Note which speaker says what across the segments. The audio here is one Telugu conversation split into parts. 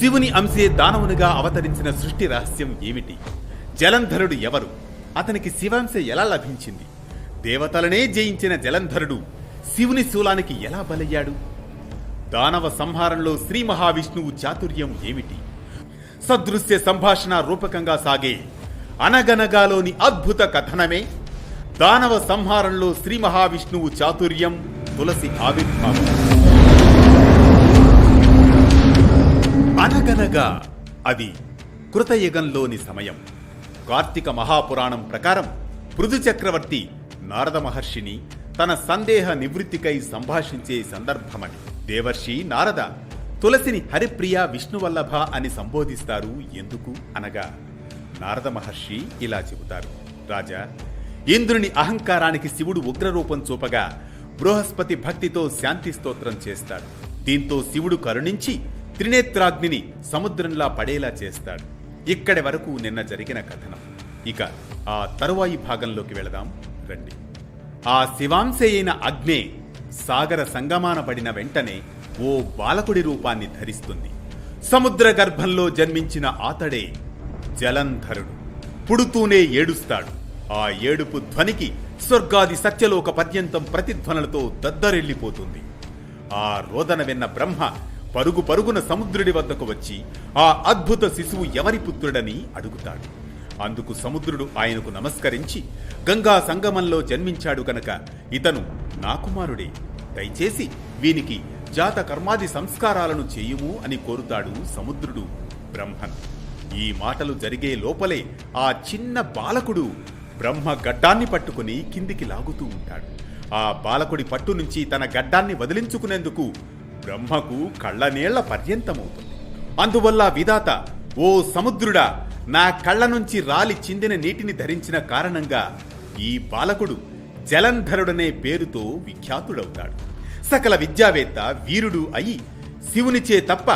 Speaker 1: శివుని అంశే దానవునిగా అవతరించిన సృష్టి రహస్యం ఏమిటి? జలంధరుడు ఎవరు? అతనికి శివాంశ ఎలా లభించింది? దేవతలనే జయించిన జలంధరుడు శివుని శూలానికి ఎలా బలయ్యాడు? దానవ సంహారంలో శ్రీ మహావిష్ణువు చాతుర్యం ఏమిటి? సదృశ్య సంభాషణ రూపకంగా సాగే అనగనగాలోని అద్భుత కథనమే దానవ సంహారంలో శ్రీ మహావిష్ణువు చాతుర్యం, తులసి ఆవిర్భావం. అనగనగా అది కృతయుగంలోని సమయం. కార్తీక మహాపురాణం ప్రకారం పృథు చక్రవర్తి నారద మహర్షిని తన సందేహ నివృత్తికై సంభాషించే సందర్భమని. దేవర్షి నారద తులసిని హరిప్రియ విష్ణువల్లభ అని సంబోధిస్తారు ఎందుకు అనగా నారద మహర్షి ఇలా చెబుతారు: రాజా, ఇంద్రుని అహంకారానికి శివుడు ఉగ్రరూపం చూపగా బృహస్పతి భక్తితో శాంతి స్తోత్రం చేస్తాడు. దీంతో శివుడు కరుణించి త్రినేత్రాగ్నిని సముద్రంలా పడేలా చేస్తాడు. ఇక్కడి వరకు నిన్న జరిగిన కథనం. ఇక ఆ తరువాయి భాగంలోకి వెళదాం రండి. ఆ శివాంశ అయిన అగ్నే సాగర సంగమాన పడిన వెంటనే ఓ బాలకుడి రూపాన్ని ధరిస్తుంది. సముద్ర గర్భంలో జన్మించిన ఆతడే జలంధరుడు. పుడుతూనే ఏడుస్తాడు. ఆ ఏడుపు ధ్వనికి స్వర్గాది సత్యలోక పర్యంతం ప్రతిధ్వనులతో దద్దరెళ్లిపోతుంది. ఆ రోదన విన్న బ్రహ్మ పరుగు పరుగున సముద్రుడి వద్దకు వచ్చి ఆ అద్భుత శిశువు ఎవరి పుత్రుడని అడుగుతాడు. అందుకు సముద్రుడు ఆయనకు నమస్కరించి, గంగా సంగమంలో జన్మించాడు కనుక ఇతను నా కుమారుడే, దయచేసి వీనికి జాత కర్మాది సంస్కారాలను చేయుము అని కోరుతాడు సముద్రుడు బ్రహ్మన్. ఈ మాటలు జరిగే లోపలే ఆ చిన్న బాలకుడు బ్రహ్మ గడ్డాన్ని పట్టుకుని కిందికి లాగుతూ ఉంటాడు. ఆ బాలకుడి పట్టు నుంచి తన గడ్డాన్ని వదిలించుకునేందుకు బ్రహ్మకు కళ్ళనీళ్ల పర్యంతమవుతుంది. అందువల్ల విధాత, ఓ సముద్రుడా, నా కళ్ళ నుంచి రాలి చిందిన నీటిని ధరించిన కారణంగా ఈ బాలకుడు జలంధరుడనే పేరుతో విఖ్యాతుడవుతాడు. సకల విద్యావేత్త, వీరుడు అయి శివునిచే తప్ప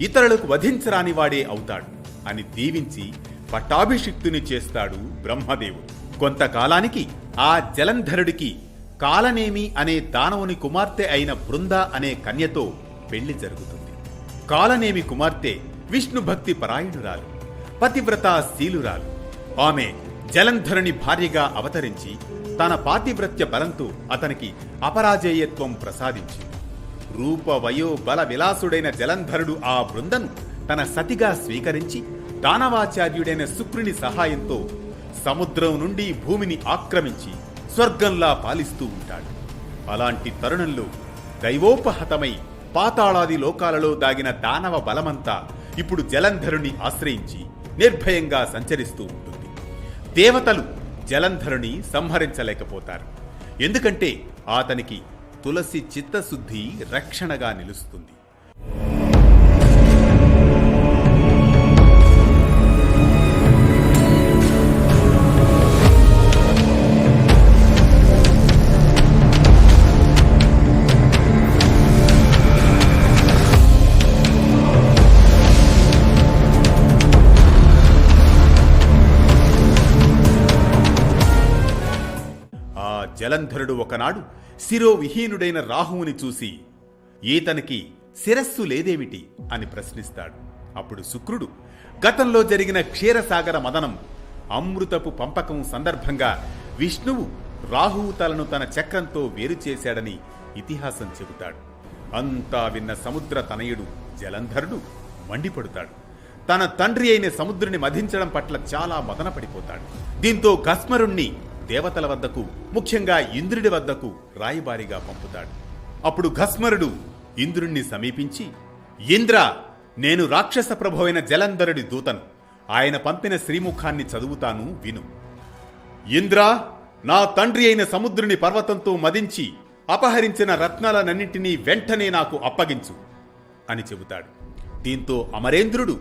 Speaker 1: ఇతరులకు వధించరాని వాడే అవుతాడు అని దీవించి పట్టాభిషిక్తుని చేస్తాడు బ్రహ్మదేవుడు. కొంతకాలానికి ఆ జలంధరుడికి కాలనేమి అనే దానవుని కుమార్తె అయిన బృంద అనే కన్యతో పెళ్లి జరుగుతుంది. కాలనేమి కుమార్తె విష్ణు భక్తి పరాయణురాలు, పతివ్రతా శీలురాలు. ఆమె జలంధరుని భార్యగా అవతరించి తన పాతివ్రత్య బలంతో అతనికి అపరాజేయత్వం ప్రసాదించింది. రూప వయో బల విలాసుడైన జలంధరుడు ఆ బృందను తన సతిగా స్వీకరించి దానవాచార్యుడైన శుక్రుని సహాయంతో సముద్రం నుండి భూమిని ఆక్రమించి స్వర్గంలా పాలిస్తూ ఉంటాడు. అలాంటి తరుణంలో దైవోపహతమై పాతాళాది లోకాలలో దాగిన దానవ బలమంతా ఇప్పుడు జలంధరుని ఆశ్రయించి నిర్భయంగా సంచరిస్తూ ఉంటుంది. దేవతలు జలంధరుని సంహరించలేకపోతారు. ఎందుకంటే అతనికి తులసి చిత్తశుద్ధి రక్షణగా నిలుస్తుంది. జలంధరుడు ఒకనాడు శిరోవిహీనుడైన రాహువుని చూసి, ఈతనికి శిరస్సు లేదేమిటి అని ప్రశ్నిస్తాడు. అప్పుడు శుక్రుడు గతంలో జరిగిన క్షీరసాగర మదనం, అమృతపు పంపకం సందర్భంగా విష్ణువు రాహువు తలను తన చక్రంతో వేరు చేశాడని ఇతిహాసం చెబుతాడు. అంతా విన్న సముద్ర తనయుడు జలంధరుడు మండిపడుతాడు. తన తండ్రి అయిన సముద్రుని మధించడం పట్ల చాలా మదన పడిపోతాడు. దీంతో ఘస్మరుణ్ణి దేవతల వద్దకు, ముఖ్యంగా ఇంద్రుడి వద్దకు రాయబారిగా పంపుతాడు. అప్పుడు ఘస్మరుడు ఇంద్రుణ్ణి సమీపించి, ఇంద్ర, నేను రాక్షస ప్రభువైన జలంధరుడి దూతను. ఆయన పంపిన శ్రీముఖాన్ని చదువుతాను, విను. ఇంద్ర, నా తండ్రి అయిన సముద్రుని పర్వతంతో మదించి అపహరించిన రత్నాలన్నింటినీ వెంటనే నాకు అప్పగించు అని చెబుతాడు. దీంతో అమరేంద్రుడు,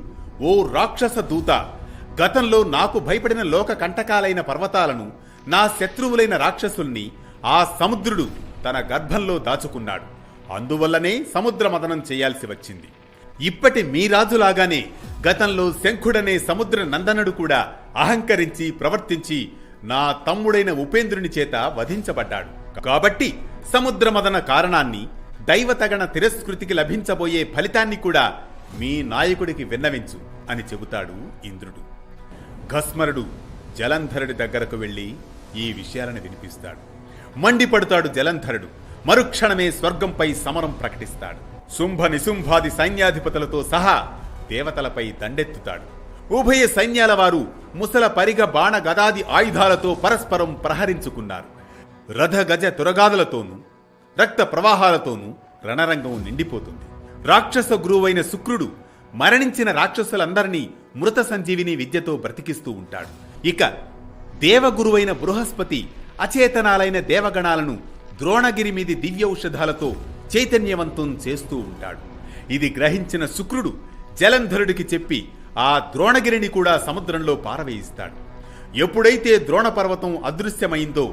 Speaker 1: ఓ రాక్షస దూత, గతంలో నాకు భయపడిన లోక కంటకాలైన పర్వతాలను, నా శత్రువులైన రాక్షసుల్ని ఆ సముద్రుడు తన గర్భంలో దాచుకున్నాడు. అందువల్లనే సముద్ర మదనం చేయాల్సి వచ్చింది. ఇప్పటి మీ రాజులాగానే గతంలో శంఖుడనే సముద్ర నందనుడు కూడా అహంకరించి ప్రవర్తించి నా తమ్ముడైన ఉపేంద్రుని చేత వధించబడ్డాడు. కాబట్టి సముద్ర మదన కారణాన్ని, దైవతగణ తిరస్కృతికి లభించబోయే ఫలితాన్ని కూడా మీ నాయకుడికి విన్నవించు అని చెబుతాడు ఇంద్రుడు. ఘస్మరుడు జలంధరుడి దగ్గరకు వెళ్ళి ఈ విషయాలను వినిపిస్తాడు. మండిపడుతాడు జలంధరుడు. మరుక్షణమే స్వర్గంపై సమరం ప్రకటిస్తాడు. శుంభ నిశుంభాది సైన్యాధిపతులతో సహా దేవతలపై దండెత్తుతాడు. ఉభయ సైన్యాల వారు ముసల పరిగ బాణ గదాది ఆయుధాలతో పరస్పరం ప్రహరించుకున్నారు. రథ గజ తురగాదులతోనూ రక్త ప్రవాహాలతోనూ రణరంగం నిండిపోతుంది. రాక్షస గురువైన శుక్రుడు మరణించిన రాక్షసులందరినీ మృత సంజీవిని విద్యతో బ్రతికిస్తూ ఉంటాడు. ఇక దేవగురువైన బృహస్పతి అచేతనాలైన దేవగణాలను ద్రోణగిరి మీది దివ్యౌషధాలతో చైతన్యవంతం చేస్తూ ఉంటాడు. ఇది గ్రహించిన శుక్రుడు జలంధరుడికి చెప్పి ఆ ద్రోణగిరిని కూడా సముద్రంలో పారవేయిస్తాడు. ఎప్పుడైతే ద్రోణ పర్వతం అదృశ్యమైందో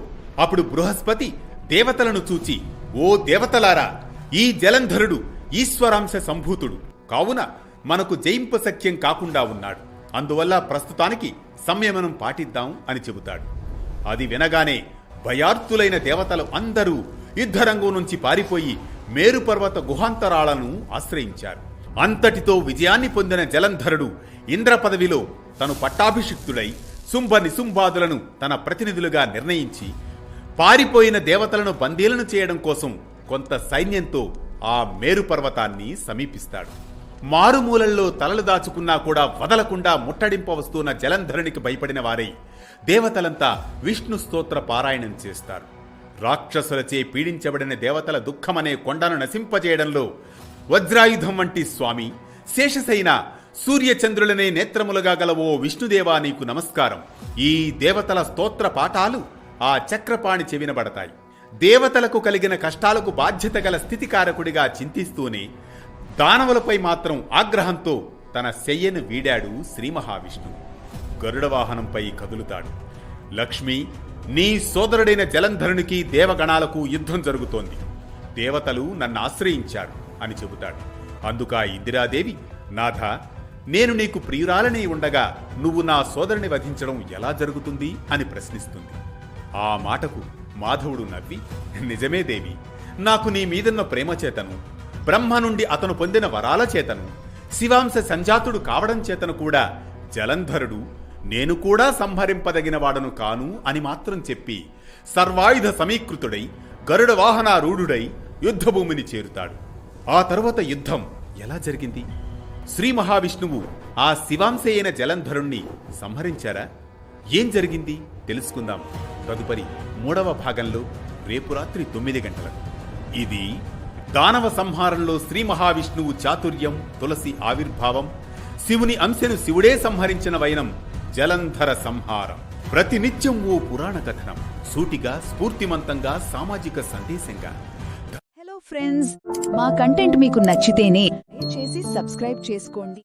Speaker 1: అప్పుడు బృహస్పతి దేవతలను చూచి, ఓ దేవతలారా, ఈ జలంధరుడు ఈశ్వరాంశ సంభూతుడు కావున మనకు జయింపశక్యం కాకుండా ఉన్నాడు. అందువల్ల ప్రస్తుతానికి సంయమనం పాటిద్దాం అని చెబుతాడు. అది వినగానే భయార్తులైన దేవతలు అందరూ యుద్ధరంగం నుంచి పారిపోయి మేరుపర్వత గుహాంతరాలను ఆశ్రయించారు. అంతటితో విజయాన్ని పొందిన జలంధరుడు ఇంద్ర పదవిలో తను పట్టాభిషిక్తుడై శుంభ నిశుంభాదులను తన ప్రతినిధులుగా నిర్ణయించి పారిపోయిన దేవతలను బందీలను చేయడం కోసం కొంత సైన్యంతో ఆ మేరుపర్వతాన్ని సమీపిస్తాడు. మారుమూలల్లో తలలు దాచుకున్నా కూడా వదలకుండా ముట్టడింప వస్తున్న జలంధరునికి భయపడిన వారై దేవతలంతా విష్ణు స్తోత్ర పారాయణం చేస్తారు. రాక్షసులచే పీడించబడిన దేవతల దుఃఖమనే కొండను నశింపజేయడంలో వజ్రాయుధం వంటి స్వామి శేషసైన సూర్యచంద్రులనే నేత్రములుగా గల ఓ విష్ణుదేవా నీకు నమస్కారం. ఈ దేవతల స్తోత్ర పాఠాలు ఆ చక్రపాణి చెవినబడతాయి. దేవతలకు కలిగిన కష్టాలకు బాధ్యత గల స్థితికారకుడిగా చింతిస్తూనే దానవులపై మాత్రం ఆగ్రహంతో తన శయ్యను వీడాడు శ్రీ మహావిష్ణువు. గరుడ వాహనంపై కదులుతాడు. లక్ష్మి, నీ సోదరుడైన జలంధరునికి దేవగణాలకు యుద్ధం జరుగుతోంది. దేవతలు నన్ను ఆశ్రయించారు అని చెబుతాడు. అందుకా ఇందిరాదేవి, నాథ, నేను నీకు ప్రియురాలనే ఉండగా నువ్వు నా సోదరుని వధించడం ఎలా జరుగుతుంది అని ప్రశ్నిస్తుంది. ఆ మాటకు మాధవుడు నవ్వి, నిజమే దేవి, నాకు నీ మీదున్న ప్రేమ చేతను, బ్రహ్మ నుండి అతను పొందిన వరాల చేతను, శివాంశ సంజాతుడు కావడం చేతను కూడా జలంధరుడు నేను కూడా సంహరింపదగిన వాడను కాను అని మాత్రం చెప్పి సర్వాయుధ సమీకృతుడై గరుడ వాహనారూఢుడై యుద్ధభూమిని చేరుతాడు. ఆ తరువాత యుద్ధం ఎలా జరిగింది? శ్రీ మహావిష్ణువు ఆ శివాంశ అయిన జలంధరుణ్ణి సంహరించారా? ఏం జరిగింది తెలుసుకుందాం తదుపరి 3వ భాగంలో రేపు రాత్రి 9 గంటలకు. ఇది దానవ సంహారంలో శ్రీ మహావిష్ణువు చాతుర్యం, తులసి ఆవిర్భావం, శివుని అంశను శివుడే సంహరించిన వైనం జలంధర సంహారం. ప్రతినిత్యం ఓ పురాణ కథనం, సూటిగా స్ఫూర్తిమంతంగా సామాజిక సందేశంగా.
Speaker 2: హలో ఫ్రెండ్స్, మా కంటెంట్ మీకు నచ్చితేనే దయచేసి సబ్స్క్రైబ్ చేసుకోండి.